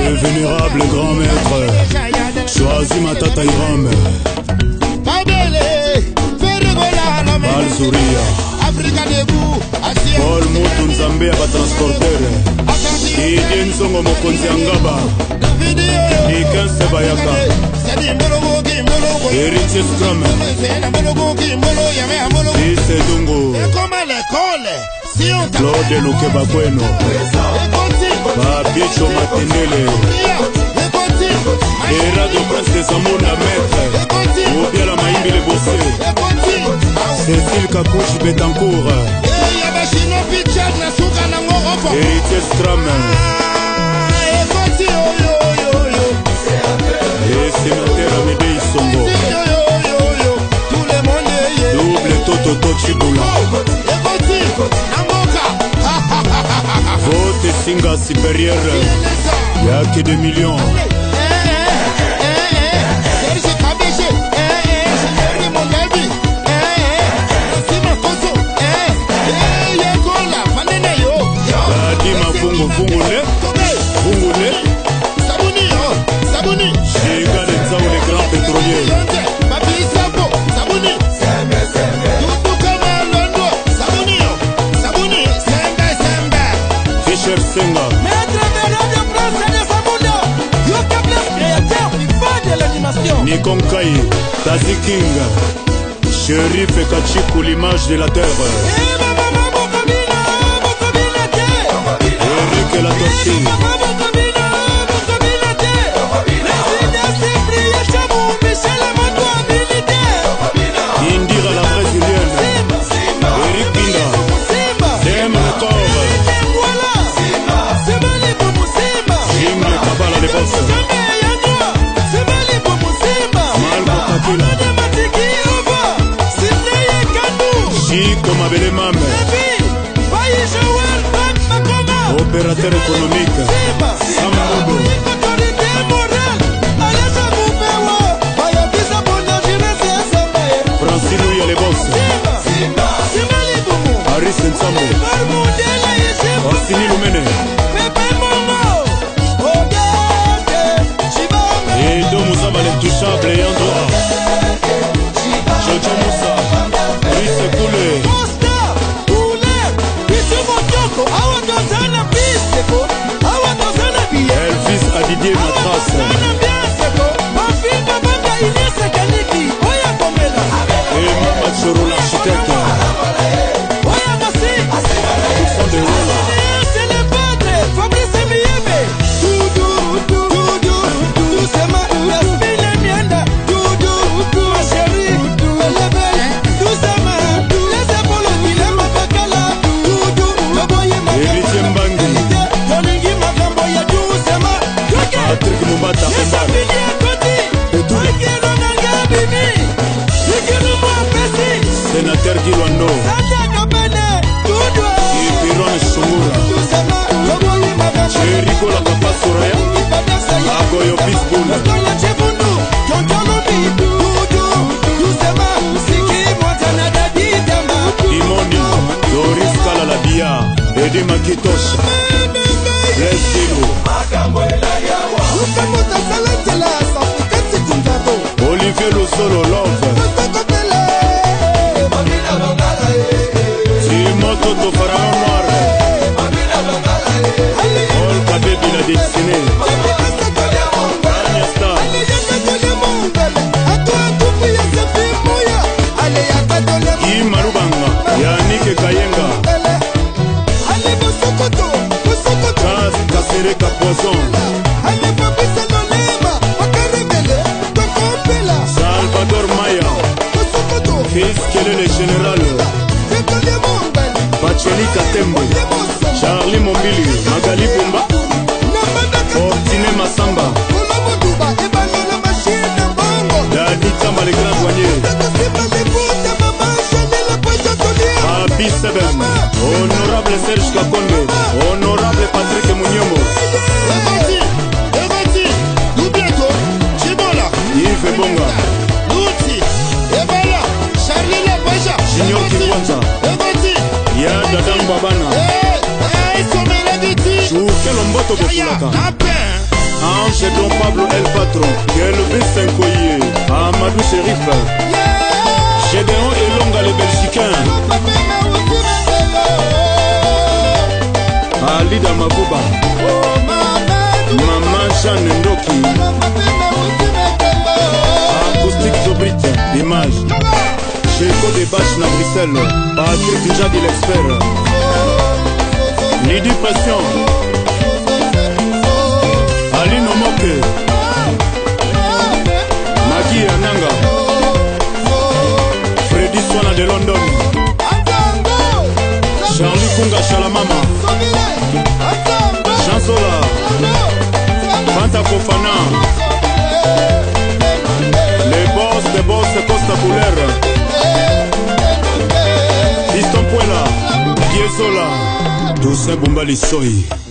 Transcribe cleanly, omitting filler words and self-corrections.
Le vénérable grand maître choisis ma tata Iram Balzouria Paul Moutou Nzambe aba transporteur Idien Songo Mokonzi Angaba Iken Sebayaka Héritier Scrum Isse Dungo Claude Lukeba Kweno Babicho Matinele Era de Prince des Amours la maître Obia la Maïmbi le Bossé Cécile Kakouchi Betancourt Héritier Stram Et sénateur Amédée Songo Double Toto Tochibula Vote Singa supérieur Y'a que 2 millions Fungule Sabuni Chiga de Zao les grands pétroliers Fischer Senga Maître de Radio France de Samundo Yoka Place créateur vivant de l'animation Nikon Kai Tazi King Shérif Kachikou l'image de la terre Eric la tortue Indira la brésilienne Eric Binda Dem le corps Jim le Kabala les boss Malko Kakila Chico Mabele Mame Opérateur économique Sambobo Francino y a les boss Aris Nsambo Orsini Lumene Edo Mouzaba l'intouchable et Andora Jojo Moussa Brice Koulé Elvis Adidier Matras Et Mama Choro l'architecte Patrick Moubata Sénateur Dilwando Ibiron Shungura Cherico la Papa Soraya Agoyo Bisboul Imoni Doris Kala la Bia Edi Makitosh Blessilo Olivier Lozolo Love Timoto Tofaraon Noir Olka Baby la destinée Agnesta Ima Rubanga Yannick Kayenga Kaz Kasereka Poisson Salvador Maya Fils Kelele Général Bacheli Katembo Charlie Mombili Magali Bumba Fortine Massamba Dadi Tamba les grands douaniers Papi Seben Honorable Serge Kakonde Honorable Patrick Mouniamo Yves Bonga Junior Kikwanja Yada Babana Chouke Lomboto Bokulaka Ange Don Pablo El Patron, Kelvin Senkoye, Amadou Sherif, Gédéon Elonga les Belgicains, Alida Mabouba, Maman Jeanne Ndoki, Acoustique Zobrite, Image, Checo des Bâches na Bruxelles, Patrick Njadi l'expert, Lydie Pression, Aline Omoke, Maggie Ananga, Freddy Swana de London, Charlie Kunga Shalamama, Chansola, Fanta Fofana, les boss Costa Couleur, Fiston Puela, Diezola, Toussaint Boumbali Soy.